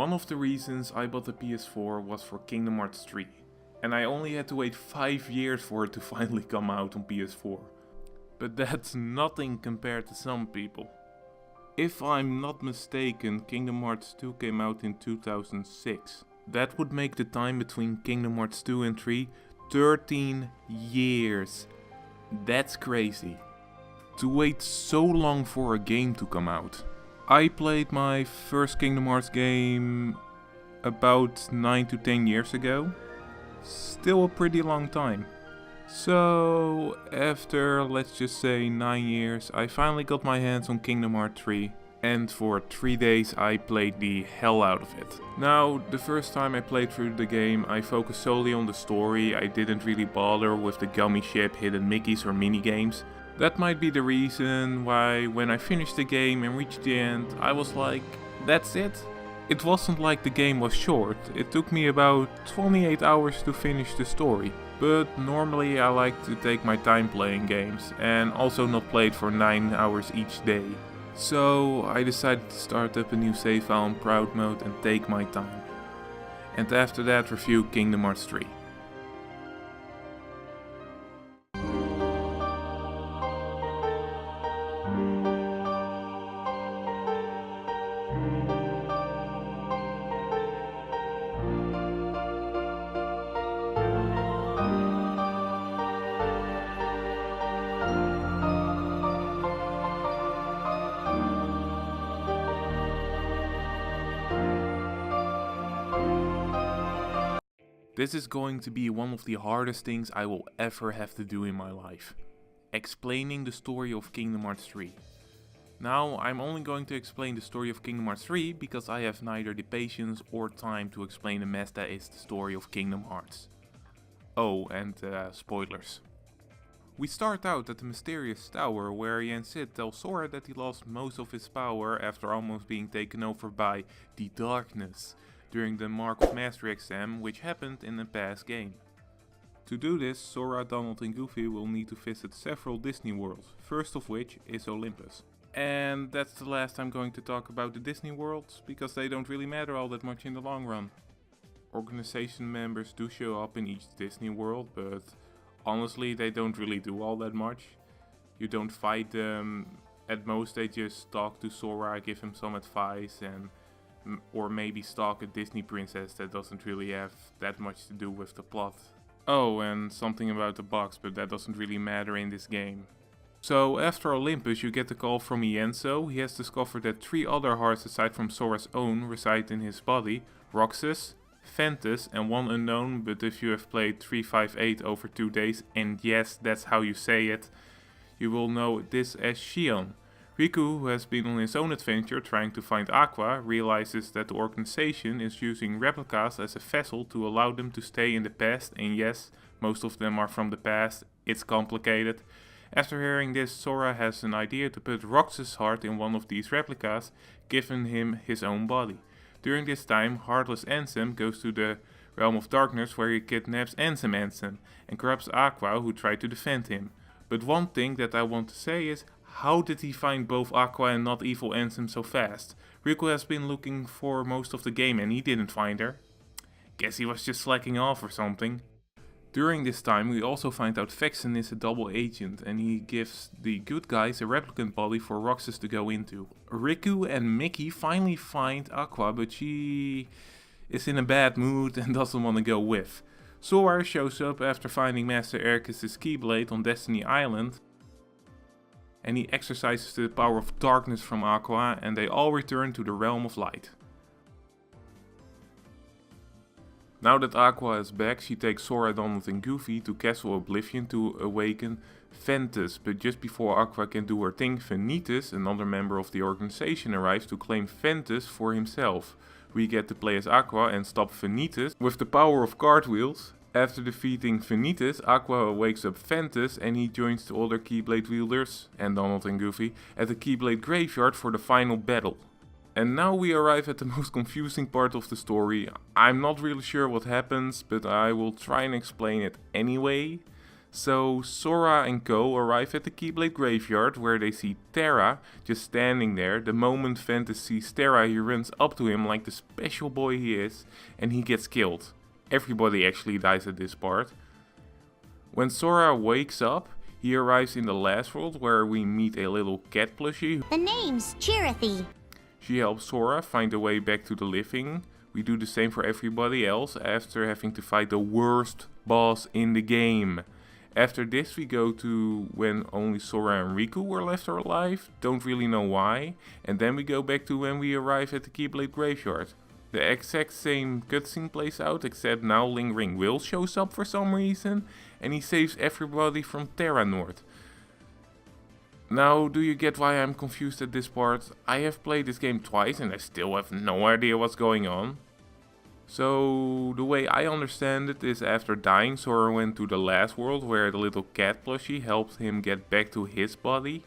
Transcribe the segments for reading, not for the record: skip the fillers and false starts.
One of the reasons I bought the PS4 was for Kingdom Hearts 3. And I only had to wait 5 years for it to finally come out on PS4. But that's nothing compared to some people. If I'm not mistaken, Kingdom Hearts 2 came out in 2006. That would make the time between Kingdom Hearts 2 and 3 13 years. That's crazy. To wait so long for a game to come out. I played my first Kingdom Hearts game about 9 to 10 years ago. Still a pretty long time. So after, let's just say 9 years, I finally got my hands on Kingdom Hearts 3. And for 3 days I played the hell out of it. Now, the first time I played through the game, I focused solely on the story. I didn't really bother with the gummy ship, hidden Mickeys or minigames. That might be the reason why when I finished the game and reached the end, I was like, that's it? It wasn't like the game was short. It took me about 28 hours to finish the story. But normally I like to take my time playing games and also not play it for 9 hours each day. So I decided to start up a new save file on Proud Mode and take my time. And after that review Kingdom Hearts 3. This is going to be one of the hardest things I will ever have to do in my life. Explaining the story of Kingdom Hearts 3. Now, I'm only going to explain the story of Kingdom Hearts 3 because I have neither the patience or time to explain the mess that is the story of Kingdom Hearts. Oh, and spoilers. We start out at the mysterious tower where Yen Sid tells Sora that he lost most of his power after almost being taken over by the darkness during the Mark of Mastery exam, which happened in a past game. To do this, Sora, Donald and Goofy will need to visit several Disney worlds, first of which is Olympus. And that's the last I'm going to talk about the Disney worlds, because they don't really matter all that much in the long run. Organization members do show up in each Disney world, but honestly they don't really do all that much. You don't fight them, at most they just talk to Sora, give him some advice or maybe stalk a Disney princess that doesn't really have that much to do with the plot. Oh, and something about the box, but that doesn't really matter in this game. So after Olympus you get a call from Ienzo. He has discovered that 3 other hearts aside from Sora's own reside in his body: Roxas, Ventus and one unknown, but if you have played 358 over 2 days, and yes, that's how you say it, you will know this as Xion. Riku, who has been on his own adventure trying to find Aqua, realizes that the organization is using replicas as a vessel to allow them to stay in the past, and yes, most of them are from the past, it's complicated. After hearing this, Sora has an idea to put Roxas' heart in one of these replicas, giving him his own body. During this time, Heartless Ansem goes to the Realm of Darkness where he kidnaps Ansem and corrupts Aqua, who tried to defend him. But one thing that I want to say is, how did he find both Aqua and not evil Ansem so fast? Riku has been looking for most of the game and he didn't find her. Guess he was just slacking off or something. During this time we also find out Vexen is a double agent and he gives the good guys a replicant body for Roxas to go into. Riku and Mickey finally find Aqua, but she is in a bad mood and doesn't want to go with. Sora shows up after finding Master Ericus' Keyblade on Destiny Island, and he exercises the power of darkness from Aqua, and they all return to the Realm of Light. Now that Aqua is back, she takes Sora, Donald and Goofy to Castle Oblivion to awaken Ventus, but just before Aqua can do her thing, Vanitas, another member of the organization, arrives to claim Ventus for himself. We get to play as Aqua and stop Vanitas with the power of cartwheels. After defeating Vanitas, Aqua wakes up Ventus and he joins the other Keyblade wielders and Donald and Goofy at the Keyblade graveyard for the final battle. And now we arrive at the most confusing part of the story. I'm not really sure what happens, but I will try and explain it anyway. So Sora and Co arrive at the Keyblade graveyard where they see Terra just standing there. The moment Ventus sees Terra, he runs up to him like the special boy he is and he gets killed. Everybody actually dies at this part. When Sora wakes up, he arrives in the last world where we meet a little cat plushie. The name's Chirithy. She helps Sora find a way back to the living. We do the same for everybody else after having to fight the worst boss in the game. After this we go to when only Sora and Riku were left alive, don't really know why, and then we go back to when we arrive at the Keyblade graveyard. The exact same cutscene plays out, except now Lingering Will shows up for some reason, and he saves everybody from Terra Nord. Now, do you get why I'm confused at this part? I have played this game twice and I still have no idea what's going on. So, the way I understand it is after dying, Sora went to the last world where the little cat plushie helped him get back to his body.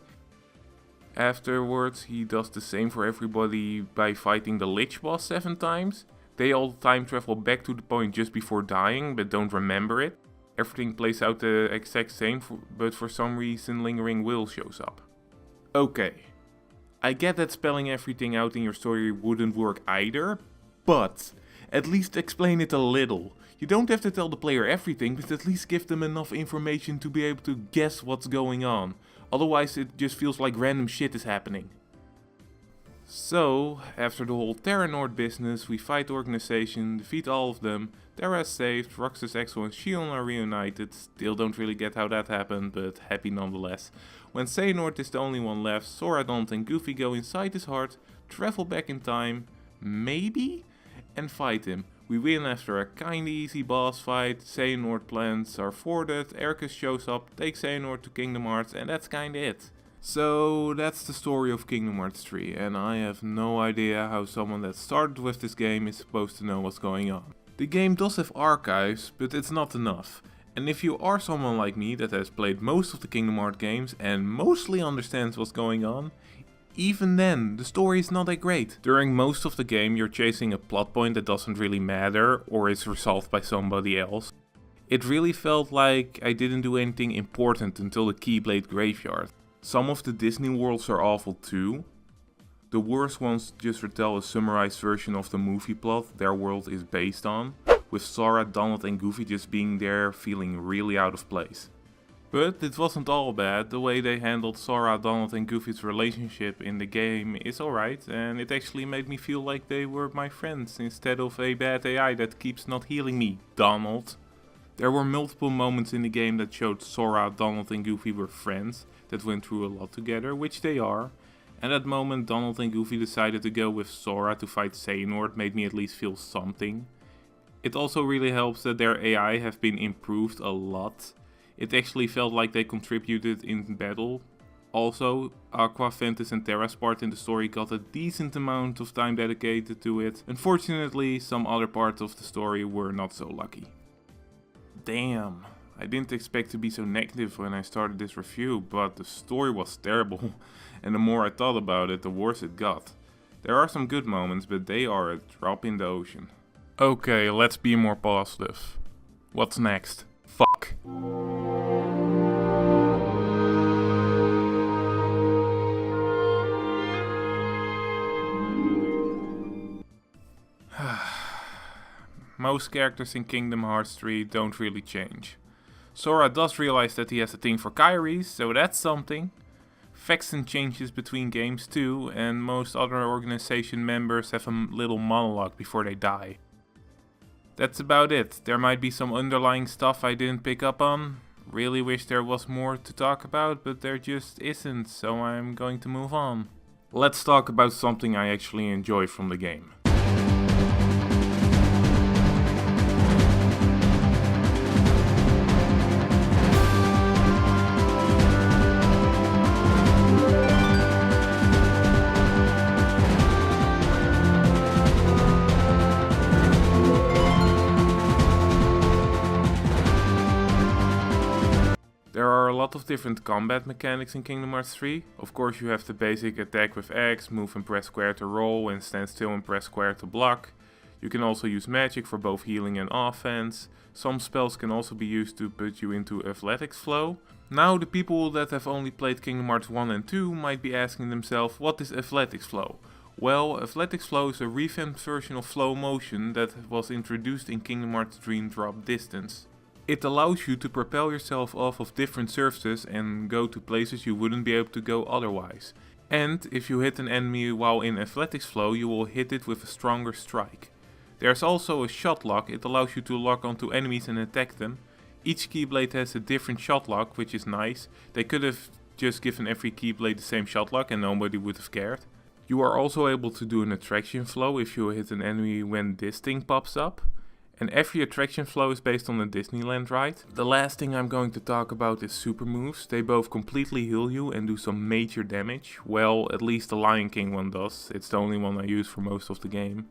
Afterwards, he does the same for everybody by fighting the Lich boss 7 times. They all time travel back to the point just before dying, but don't remember it. Everything plays out the exact same, but for some reason Lingering Will shows up. Okay, I get that spelling everything out in your story wouldn't work either, but at least explain it a little. You don't have to tell the player everything, but at least give them enough information to be able to guess what's going on. Otherwise it just feels like random shit is happening. So, after the whole Terra Nord business, we fight the organization, defeat all of them, Terra is saved, Roxas, Axel and Xion are reunited. Still don't really get how that happened, but happy nonetheless. When Xehanort is the only one left, Sora, Donald and Goofy go inside his heart, travel back in time, maybe? And fight him. We win after a kinda easy boss fight, Xehanort plans are thwarted, Ercus shows up, takes Xehanort to Kingdom Hearts, and that's kinda it. So that's the story of Kingdom Hearts 3, and I have no idea how someone that started with this game is supposed to know what's going on. The game does have archives, but it's not enough. And if you are someone like me that has played most of the Kingdom Hearts games and mostly understands what's going on, even then, the story is not that great. During most of the game you're chasing a plot point that doesn't really matter or is resolved by somebody else. It really felt like I didn't do anything important until the Keyblade graveyard. Some of the Disney worlds are awful too. The worst ones just retell a summarized version of the movie plot their world is based on, with Sora, Donald and Goofy just being there feeling really out of place. But it wasn't all bad. The way they handled Sora, Donald and Goofy's relationship in the game is alright, and it actually made me feel like they were my friends instead of a bad AI that keeps not healing me, Donald. There were multiple moments in the game that showed Sora, Donald and Goofy were friends that went through a lot together, which they are. And at that moment Donald and Goofy decided to go with Sora to fight Xehanort made me at least feel something. It also really helps that their AI have been improved a lot. It actually felt like they contributed in battle. Also, Aqua, Ventus and Terra's part in the story got a decent amount of time dedicated to it. Unfortunately, some other parts of the story were not so lucky. Damn, I didn't expect to be so negative when I started this review, but the story was terrible. And the more I thought about it, the worse it got. There are some good moments, but they are a drop in the ocean. Okay, let's be more positive. What's next? Fuck. Most characters in Kingdom Hearts 3 don't really change. Sora does realize that he has a thing for Kairis, so that's something. Vexen changes between games too, and most other organization members have a little monologue before they die. That's about it. There might be some underlying stuff I didn't pick up on. Really wish there was more to talk about, but there just isn't, so I'm going to move on. Let's talk about something I actually enjoy from the game. There are a lot of different combat mechanics in Kingdom Hearts 3. Of course you have the basic attack with X, move and press square to roll, and stand still and press square to block. You can also use magic for both healing and offense. Some spells can also be used to put you into athletics flow. Now the people that have only played Kingdom Hearts 1 and 2 might be asking themselves, what is athletics flow? Well, athletics flow is a revamped version of flow motion that was introduced in Kingdom Hearts Dream Drop Distance. It allows you to propel yourself off of different surfaces and go to places you wouldn't be able to go otherwise. And if you hit an enemy while in athletics flow, you will hit it with a stronger strike. There's also a shot lock. It allows you to lock onto enemies and attack them. Each Keyblade has a different shot lock, which is nice. They could have just given every Keyblade the same shot lock and nobody would have cared. You are also able to do an attraction flow if you hit an enemy when this thing pops up. And every attraction flow is based on a Disneyland ride. The last thing I'm going to talk about is super moves. They both completely heal you and do some major damage. Well, at least the Lion King one does. It's the only one I use for most of the game.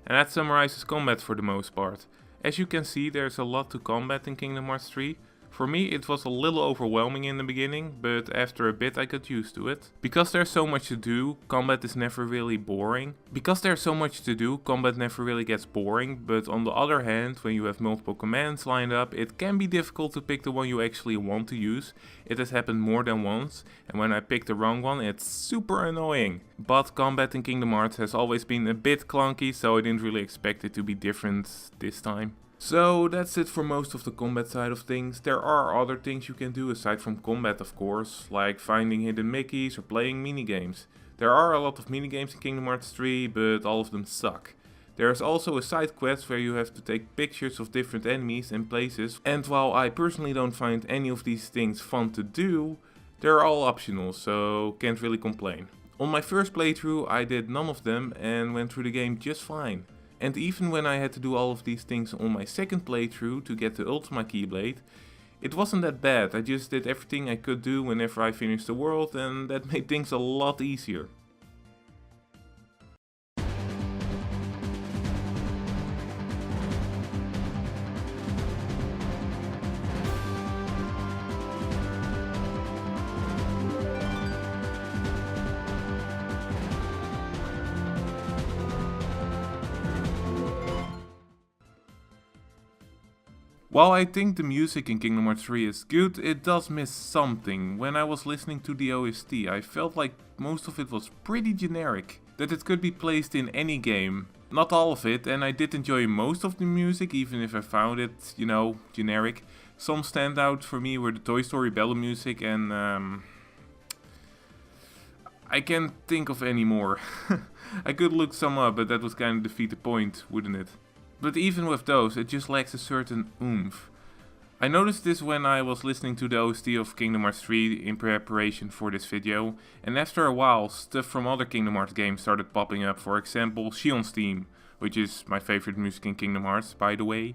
And that summarizes combat for the most part. As you can see, there's a lot to combat in Kingdom Hearts 3. For me it was a little overwhelming in the beginning, but after a bit I got used to it. Because there's so much to do, combat is never really boring. Combat never really gets boring, but on the other hand, when you have multiple commands lined up, it can be difficult to pick the one you actually want to use. It has happened more than once, and when I pick the wrong one, it's super annoying. But combat in Kingdom Hearts has always been a bit clunky, so I didn't really expect it to be different this time. So that's it for most of the combat side of things. There are other things you can do aside from combat, of course, like finding hidden Mickeys or playing minigames. There are a lot of minigames in Kingdom Hearts 3, but all of them suck. There's also a side quest where you have to take pictures of different enemies and places, and while I personally don't find any of these things fun to do, they're all optional, so can't really complain. On my first playthrough I did none of them and went through the game just fine. And even when I had to do all of these things on my second playthrough to get the Ultima Keyblade, it wasn't that bad. I just did everything I could do whenever I finished the world, and that made things a lot easier. While I think the music in Kingdom Hearts 3 is good, it does miss something. When I was listening to the OST, I felt like most of it was pretty generic. That it could be placed in any game. Not all of it, and I did enjoy most of the music, even if I found it, generic. Some stand out for me were the Toy Story Battle music and I can't think of any more. I could look some up, but that would kind of defeat the point, wouldn't it? But even with those, it just lacks a certain oomph. I noticed this when I was listening to the OST of Kingdom Hearts 3 in preparation for this video, and after a while, stuff from other Kingdom Hearts games started popping up, for example Shion's theme, which is my favorite music in Kingdom Hearts, by the way.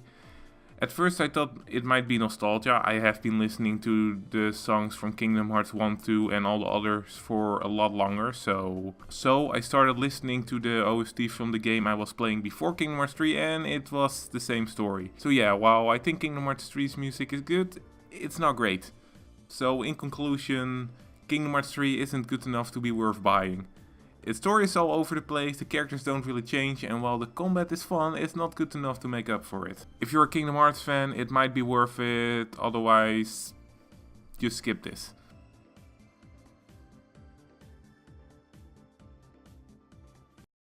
At first I thought it might be nostalgia. I have been listening to the songs from Kingdom Hearts 1, 2 and all the others for a lot longer, so I started listening to the OST from the game I was playing before Kingdom Hearts 3 and it was the same story. So yeah, while I think Kingdom Hearts 3's music is good, it's not great. So in conclusion, Kingdom Hearts 3 isn't good enough to be worth buying. Its story is all over the place, the characters don't really change, and while the combat is fun, it's not good enough to make up for it. If you're a Kingdom Hearts fan, it might be worth it, otherwise just skip this.